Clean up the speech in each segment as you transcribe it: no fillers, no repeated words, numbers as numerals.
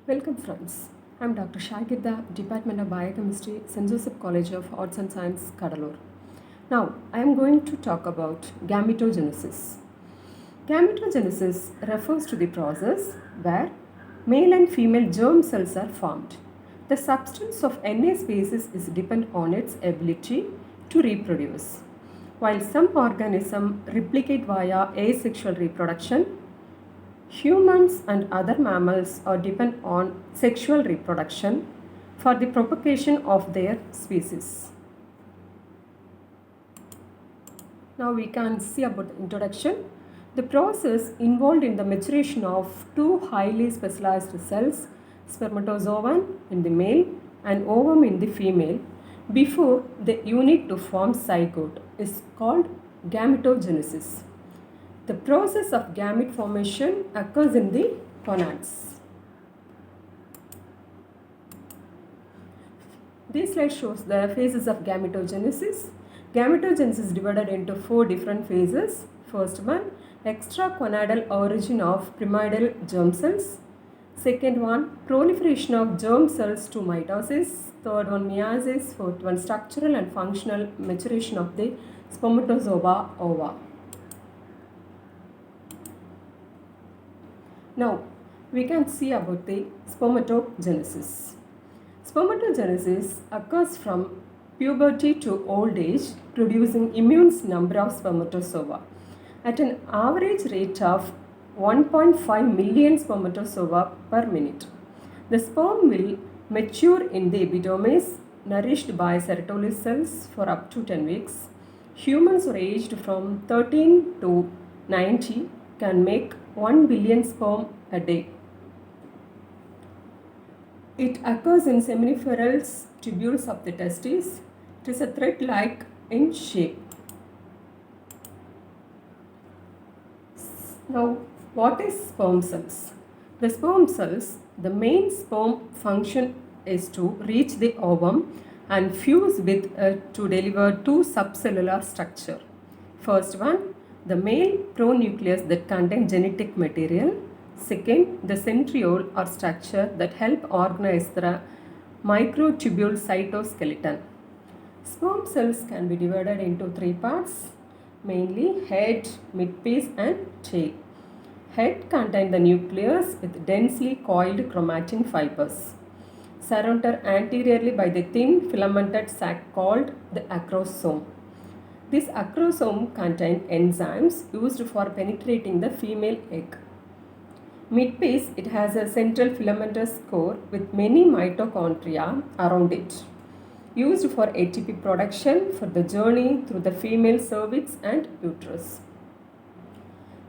Welcome friends. I'm Dr. Shagirda, Department of Biochemistry, St. Joseph College of Arts and Science, Kadalur. Now, I am going to talk about gametogenesis. Gametogenesis refers to the process where male and female germ cells are formed. The substance of Na species is dependent on its ability to reproduce. While some organisms replicate via asexual reproduction, humans and other mammals are dependent on sexual reproduction for the propagation of their species. Now we can see about the introduction. The process involved in the maturation of two highly specialized cells, spermatozoon in the male and ovum in the female, before they unite to form zygote is called gametogenesis. The process of gamete formation occurs in the gonads. This slide shows the phases of gametogenesis. Gametogenesis is divided into four different phases. First one, extraconadal origin of pyramidal germ cells. Second one, proliferation of germ cells to mitosis. Third one, meiosis. Fourth one, structural and functional maturation of the spermatozoa ova. Now, we can see about the spermatogenesis. Spermatogenesis occurs from puberty to old age, producing immense number of spermatozoa. At an average rate of 1.5 million spermatozoa per minute. The sperm will mature in the epidermis, nourished by Sertoli cells for up to 10 weeks. Humans who are aged from 13 to 90 can make 1 billion sperm a day. It occurs in seminiferous tubules of the testes. It is a thread-like in shape. Now, what is sperm cells? The sperm cells, the main sperm function is to reach the ovum and fuse with it to deliver two subcellular structure. First one, the male pronucleus that contains genetic material. Second, the centriole or structure that help organize the microtubule cytoskeleton. Sperm cells can be divided into three parts, mainly head, midpiece and tail. Head contains the nucleus with densely coiled chromatin fibers, surrounded anteriorly by the thin filamented sac called the acrosome. This acrosome contains enzymes used for penetrating the female egg. Midpiece, it has a central filamentous core with many mitochondria around it, used for ATP production for the journey through the female cervix and uterus.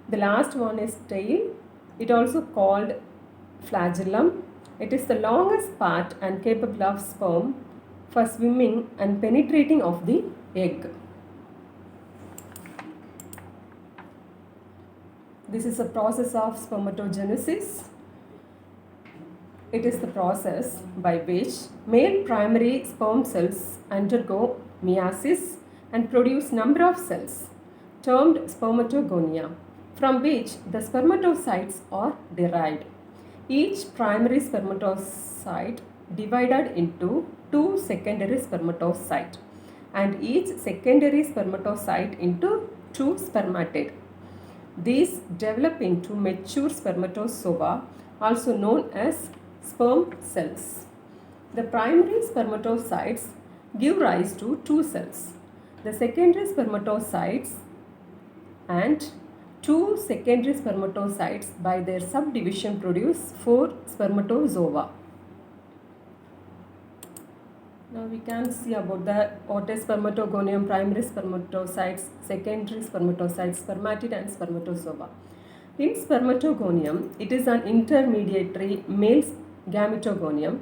The last one is tail. It also called flagellum. It is the longest part and capable of sperm for swimming and penetrating of the egg. This is a process of spermatogenesis. It is the process by which male primary sperm cells undergo meiosis and produce number of cells termed spermatogonia, from which the spermatocytes are derived. Each primary spermatocyte divided into two secondary spermatocytes and each secondary spermatocyte into two spermatid. These develop into mature spermatozoa, also known as sperm cells. The primary spermatocytes give rise to two cells. The secondary spermatocytes and two secondary spermatocytes by their subdivision produce four spermatozoa. Now we can see about what is spermatogonium, primary spermatocytes, secondary spermatocytes, spermatid and spermatozoa. In spermatogonium, it is an intermediary male gametogonium.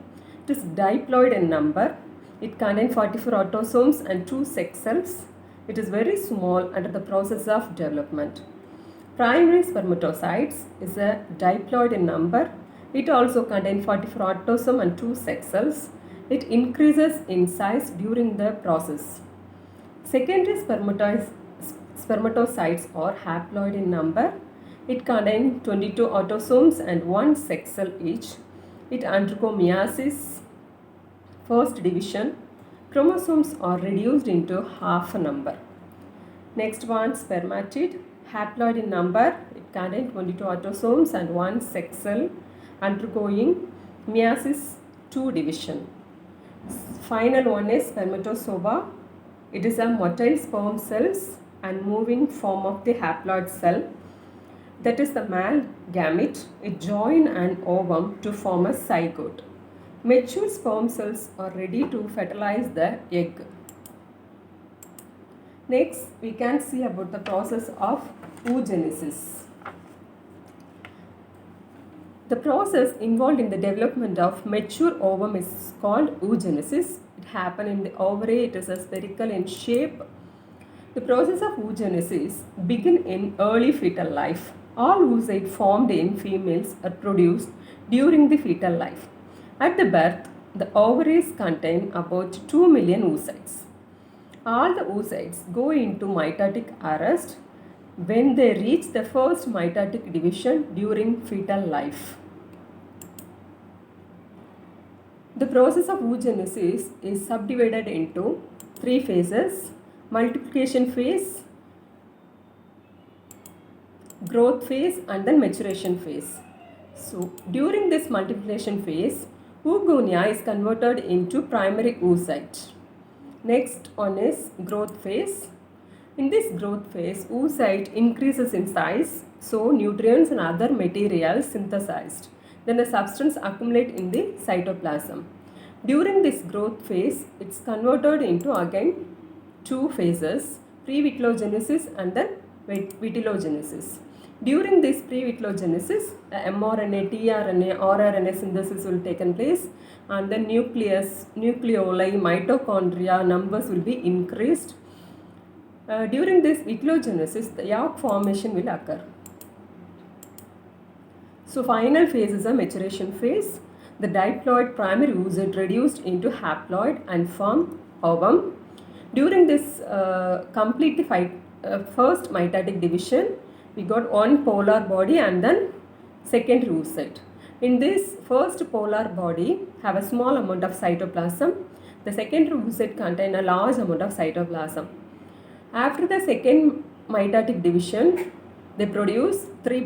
It is diploid in number. It contains 44 autosomes and 2 sex cells. It is very small under the process of development. Primary spermatocytes is a diploid in number. It also contains 44 autosomes and 2 sex cells. It increases in size during the process. Secondary spermatocytes are haploid in number. It contains 22 autosomes and 1 sex cell each. It undergo meiosis, first division. Chromosomes are reduced into half a number. Next one, spermatid, haploid in number. It contains 22 autosomes and one sex cell, undergoing meiosis 2 division. Final one is spermatozoa. It is a motile sperm cells and moving form of the haploid cell. That is the male gamete. It join an ovum to form a zygote. Mature sperm cells are ready to fertilize the egg. Next, we can see about the process of oogenesis. The process involved in the development of mature ovum is called oogenesis. It happens in the ovary. It is a spherical in shape. The process of oogenesis begins in early fetal life. All oocytes formed in females are produced during the fetal life. At the birth, the ovaries contain about 2 million oocytes. All the oocytes go into mitotic arrest when they reach the first mitotic division during fetal life. The process of oogenesis is subdivided into 3 phases: multiplication phase, growth phase, and then maturation phase. So, during this multiplication phase, oogonia is converted into primary oocyte. Next one is growth phase. In this growth phase, oocyte increases in size, so nutrients and other materials synthesized. Then the substance accumulate in the cytoplasm. During this growth phase, it's converted into again 2 phases: pre-vitellogenesis and then vitellogenesis. During this pre-vitellogenesis, mRNA, tRNA, rRNA synthesis will take place, and the nucleoli, mitochondria numbers will be increased. During this vitellogenesis, the yolk formation will occur. So, final phase is a maturation phase. The diploid primary oocyte reduced into haploid and form ovum. During this complete the first mitotic division, we got one polar body and then secondary oocyte. In this first polar body have a small amount of cytoplasm. The secondary oocyte contain a large amount of cytoplasm. After the second mitotic division, they produce 3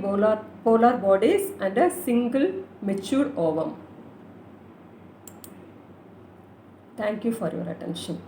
polar bodies and a single mature ovum. Thank you for your attention.